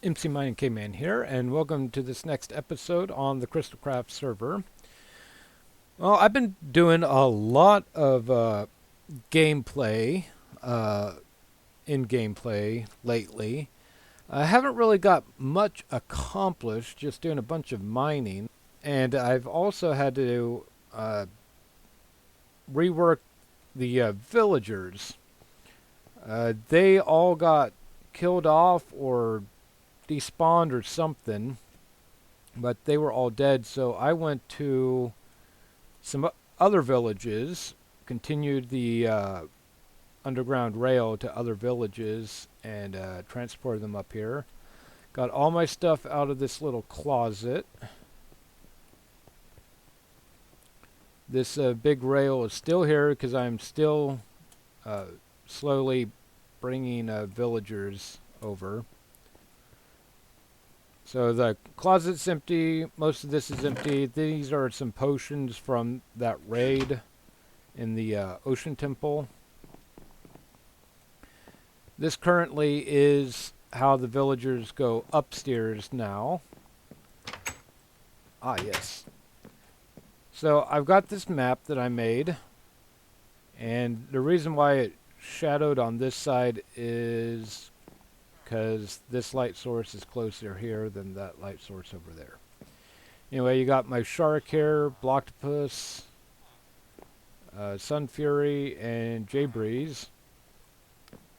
MC Mining K-Man here, and welcome to this next episode on the Crystalcraft server. Well, I've been doing a lot of gameplay, in gameplay lately. I haven't really got much accomplished, just doing a bunch of mining, and I've also had to rework the villagers. They all got killed off or despawned or something, but they were all dead, so I went to some other villages, continued the underground rail to other villages, and transported them up here. Got all my stuff out of this little closet. This big rail is still here because I'm still slowly bringing villagers over. So the closet's empty, most of this is empty. These are some potions from that raid in the Ocean Temple. This currently is how the villagers go upstairs now. Ah, yes. So I've got this map that I made, and the reason why it shadowed on this side is because this light source is closer here than that light source over there. Anyway, you got my shark here, Blocktopus, Sun Fury, and J-Breeze.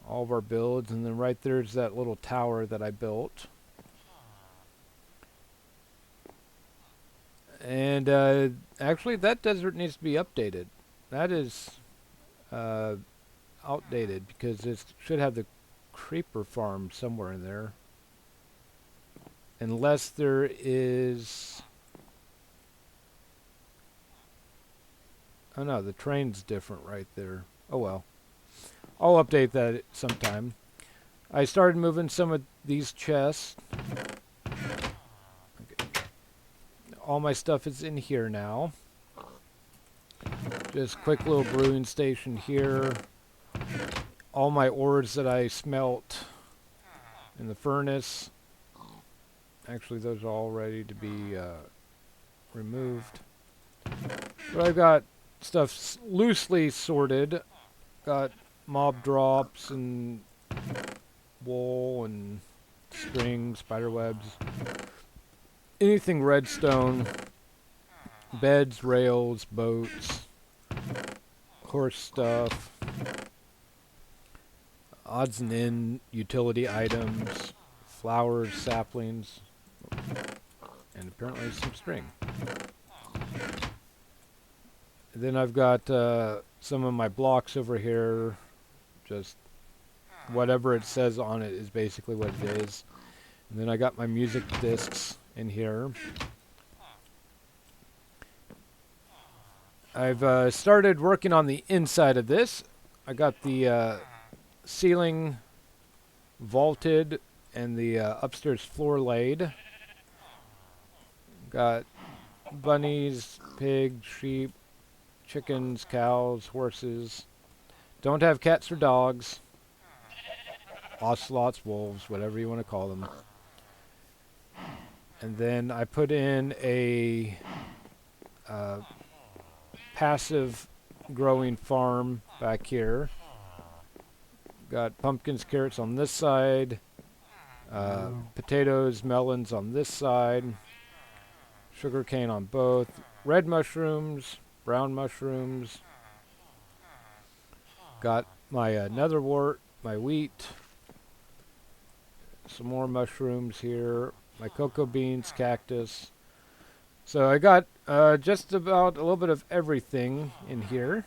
All of our builds, and then right there's that little tower that I built. And actually that desert needs to be updated. That is outdated because it should have the creeper farm somewhere in there. Unless there is... Oh no, the train's different right there. Oh well. I'll update that sometime. I started moving some of these chests. Okay. All my stuff is in here now. Just quick little brewing station here. All my ores that I smelt in the furnace. Actually, those are all ready to be removed. But I've got stuff loosely sorted. Got mob drops and wool and string, spider webs. Anything redstone. Beds, rails, boats. Horse stuff. Odds and end utility items. Flowers, saplings. And apparently some string. And then I've got some of my blocks over here. Just whatever it says on it is basically what it is. And then I got my music discs in here. I've started working on the inside of this. I got the ceiling vaulted and the upstairs floor laid. Got bunnies, pigs, sheep, chickens, cows, horses. Don't have cats or dogs. Ocelots, wolves, whatever you want to call them. And then I put in a passive growing farm back here. Got pumpkins, carrots on this side. Potatoes, melons on this side. Sugarcane on both. Red mushrooms, brown mushrooms. Got my netherwort, my wheat, some more mushrooms here, my cocoa beans, cactus. So I got just about a little bit of everything in here.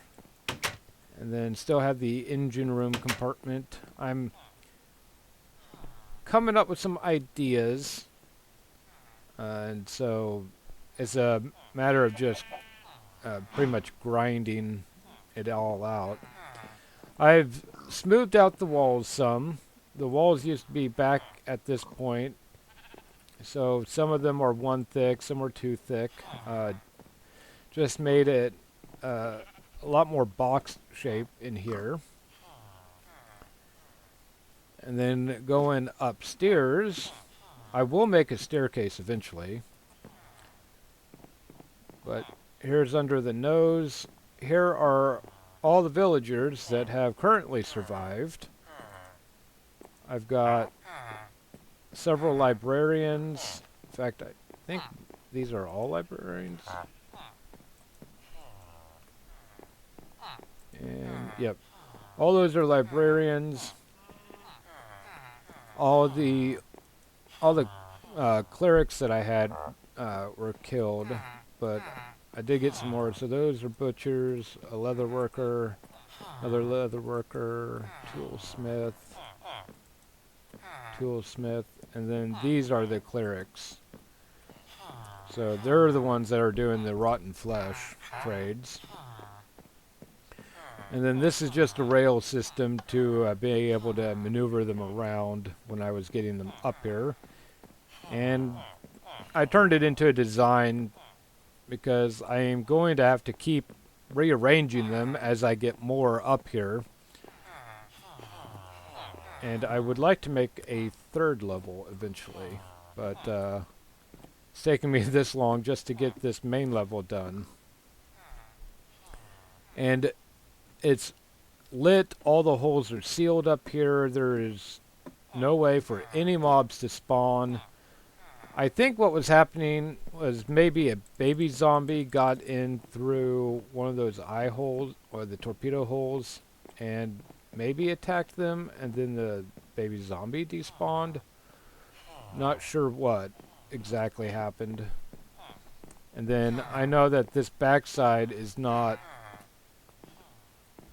And then still have the engine room compartment. I'm coming up with some ideas. And so it's a matter of just pretty much grinding it all out. I've smoothed out the walls some. The walls used to be back at this point. So some of them are 1 thick, some are 2 thick. Just made it a lot more box shape in here. And then going upstairs, I will make a staircase eventually. But here's under the nose. Here are all the villagers that have currently survived. I've got several librarians. In fact, I think these are all librarians. And yep, all those are librarians. All the clerics that I had were killed, but I did get some more. So those are butchers, a leather worker, another leather worker, toolsmith, and then these are the clerics. So they're the ones that are doing the rotten flesh trades. And then this is just a rail system to be able to maneuver them around when I was getting them up here. And I turned it into a design because I am going to have to keep rearranging them as I get more up here. And I would like to make a third level eventually, but it's taken me this long just to get this main level done. And it's lit, all the holes are sealed up here. There is no way for any mobs to spawn. I think what was happening was maybe a baby zombie got in through one of those eye holes or the torpedo holes and maybe attacked them, and then the baby zombie despawned. Not sure what exactly happened. And then I know that this backside is not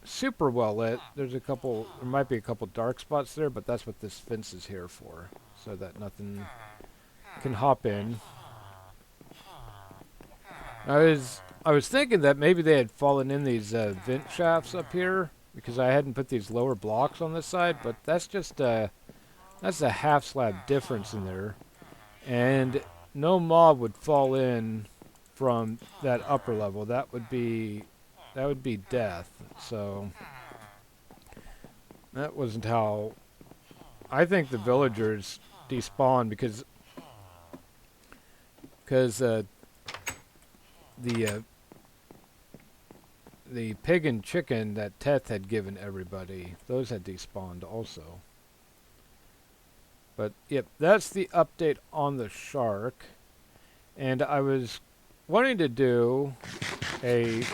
super well lit. There might be a couple dark spots there, but that's what this fence is here for, so that nothing can hop in. I was thinking that maybe they had fallen in these vent shafts up here because I hadn't put these lower blocks on this side, but that's just that's a half slab difference in there, and no mob would fall in from that upper level. That would be death. So that wasn't how I think the villagers despawned, because the pig and chicken that Teth had given everybody, those had despawned also. But yep, that's the update on the shark. And I was wanting to do a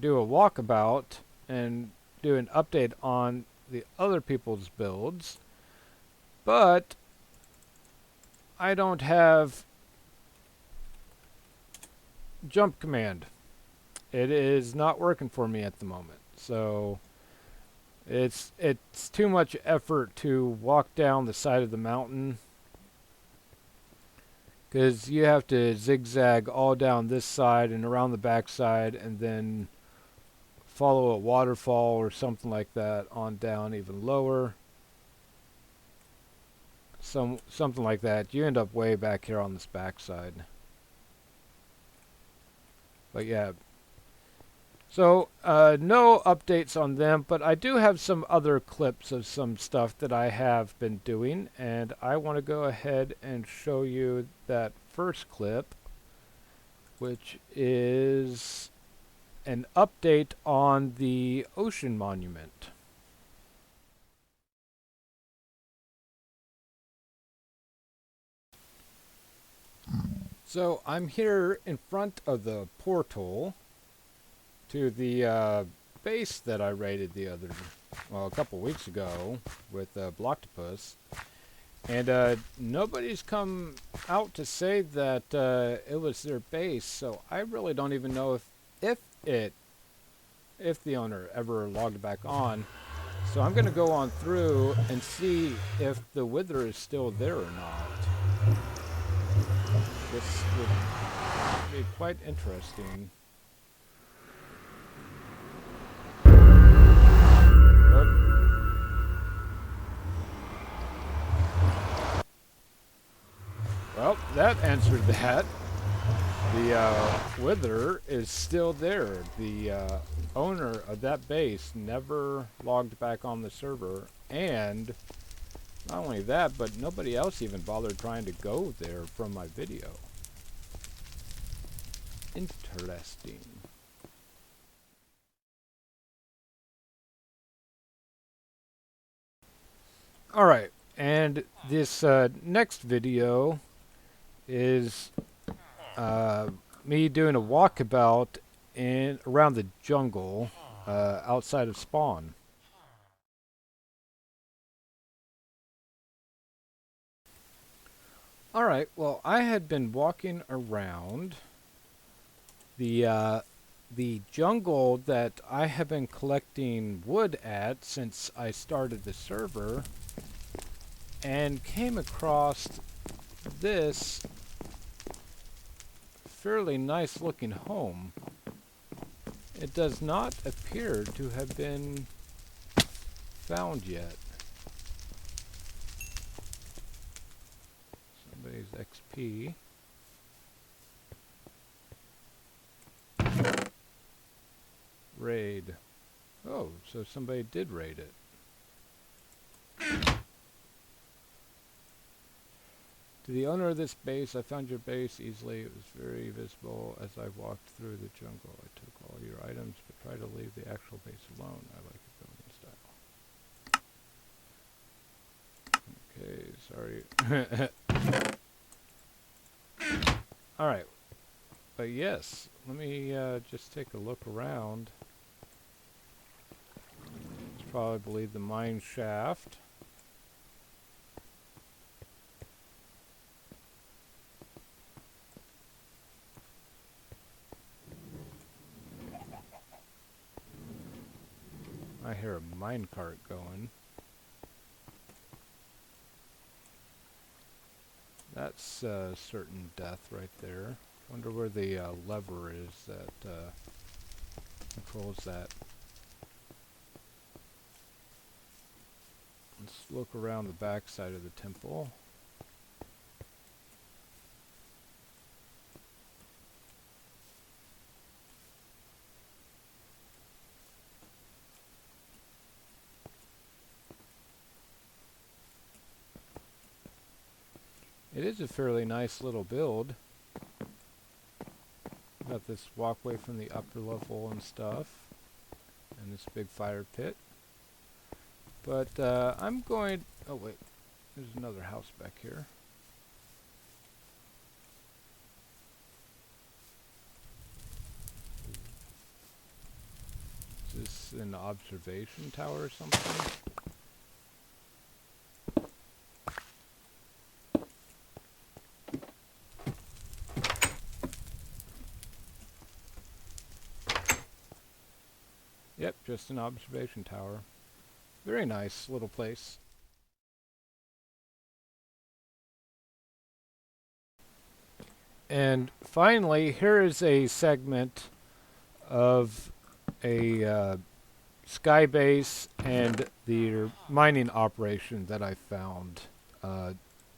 walkabout and do an update on the other people's builds, but I don't have jump command. It is not working for me at the moment, so it's too much effort to walk down the side of the mountain, because you have to zigzag all down this side and around the back side, and then follow a waterfall or something like that on down even lower. Something like that. You end up way back here on this back side. But yeah. So, no updates on them, but I do have some other clips of some stuff that I have been doing, and I want to go ahead and show you that first clip, which is an update on the ocean monument. So I'm here in front of the portal to the base that I raided a couple weeks ago with Blocktopus, and nobody's come out to say that it was their base. So I really don't even know if the owner ever logged back on. So I'm going to go on through and see if the Wither is still there or not. This would be quite interesting. Well, that answered that. The Wither is still there. The owner of that base never logged back on the server, and Not only that, but nobody else even bothered trying to go there from my video. Interesting. Alright, and this next video is me doing a walkabout around the jungle outside of Spawn. Alright, well, I had been walking around the jungle that I have been collecting wood at since I started the server, and came across this fairly nice looking home. It does not appear to have been found yet. Somebody's XP. Raid. Oh, so somebody did raid it. To the owner of this base, I found your base easily. It was very visible as I walked through the jungle. I took all your items, but try to leave the actual base alone. I like your building style. Okay, sorry. Alright. But yes, let me just take a look around. It's probably the mine shaft. I hear a minecart going. That's certain death right there. Wonder where the lever is that controls that. Let's look around the back side of the temple. It is a fairly nice little build. Got this walkway from the upper level and stuff, and this big fire pit. But I'm going... Oh wait, there's another house back here. Is this an observation tower or something? Yep, just an observation tower. Very nice little place. And finally, here is a segment of a sky base and the mining operation that I found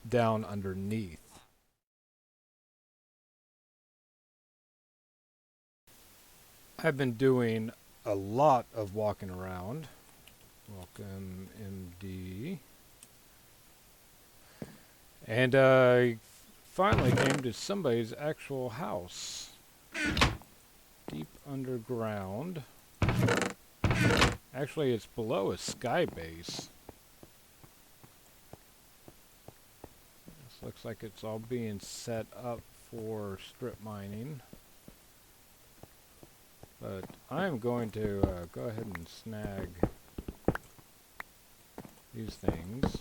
down underneath. I've been doing a lot of walking around. Welcome, MD. And I finally came to somebody's actual house. Deep underground. Actually, it's below a sky base. This looks like it's all being set up for strip mining. But I'm going to go ahead and snag these things.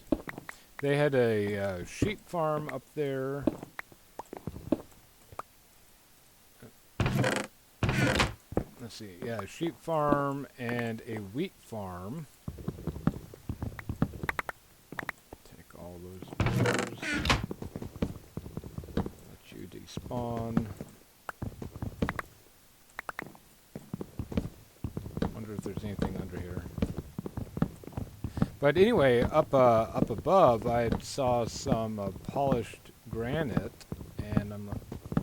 They had a sheep farm up there. Let's see, yeah, a sheep farm and a wheat farm. Take all those doors. Let you despawn. Wonder if there's anything under here. But anyway, up above, I saw some polished granite, and I'm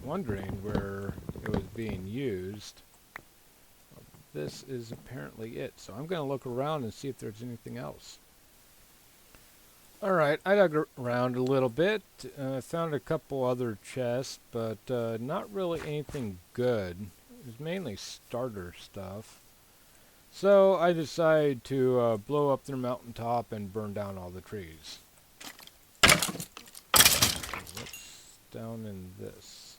wondering where it was being used. This is apparently it, so I'm going to look around and see if there's anything else. Alright, I dug around a little bit. Found a couple other chests, but not really anything good. It was mainly starter stuff. So I decided to blow up their mountaintop and burn down all the trees. What's down in this?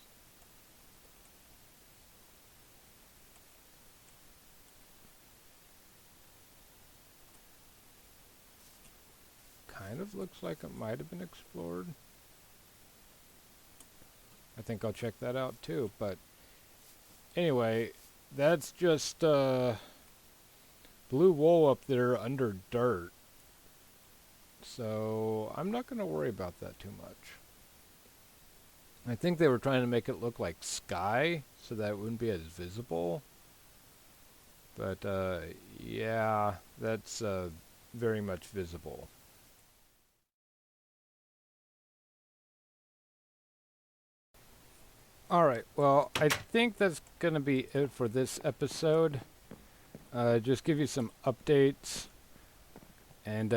Kind of looks like it might have been explored. I think I'll check that out too, but anyway, that's just blue wool up there under dirt. So I'm not going to worry about that too much. I think they were trying to make it look like sky so that it wouldn't be as visible. But yeah, that's very much visible. Alright, well, I think that's going to be it for this episode. Just give you some updates. And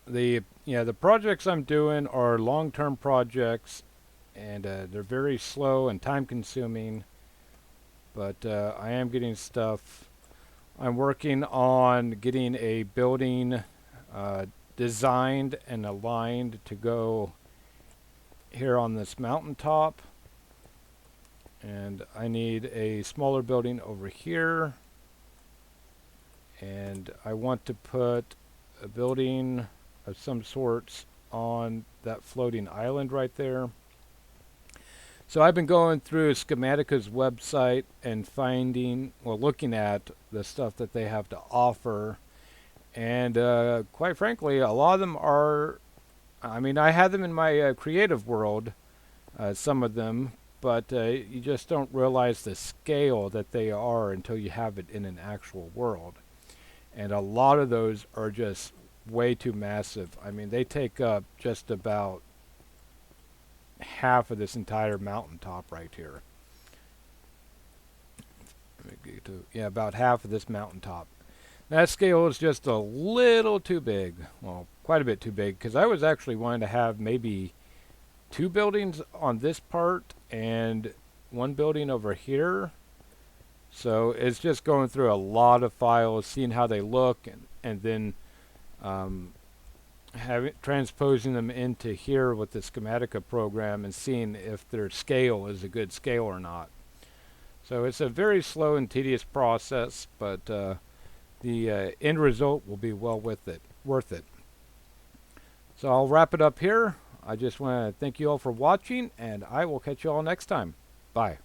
the projects I'm doing are long-term projects, and they're very slow and time-consuming. But I am getting stuff. I'm working on getting a building designed and aligned to go here on this mountaintop. And I need a smaller building over here. And I want to put a building of some sorts on that floating island right there. So I've been going through Schematica's website and looking at the stuff that they have to offer. And quite frankly, a lot of them are, I had them in my creative world, some of them, but you just don't realize the scale that they are until you have it in an actual world. And a lot of those are just way too massive. They take up just about half of this entire mountaintop right here. About half of this mountaintop. That scale is just a little too big. Well, quite a bit too big, because I was actually wanting to have maybe 2 buildings on this part and 1 building over here. So it's just going through a lot of files, seeing how they look, and then transposing them into here with the Schematica program and seeing if their scale is a good scale or not. So it's a very slow and tedious process, but the end result will be well worth it. So I'll wrap it up here. I just want to thank you all for watching, and I will catch you all next time. Bye.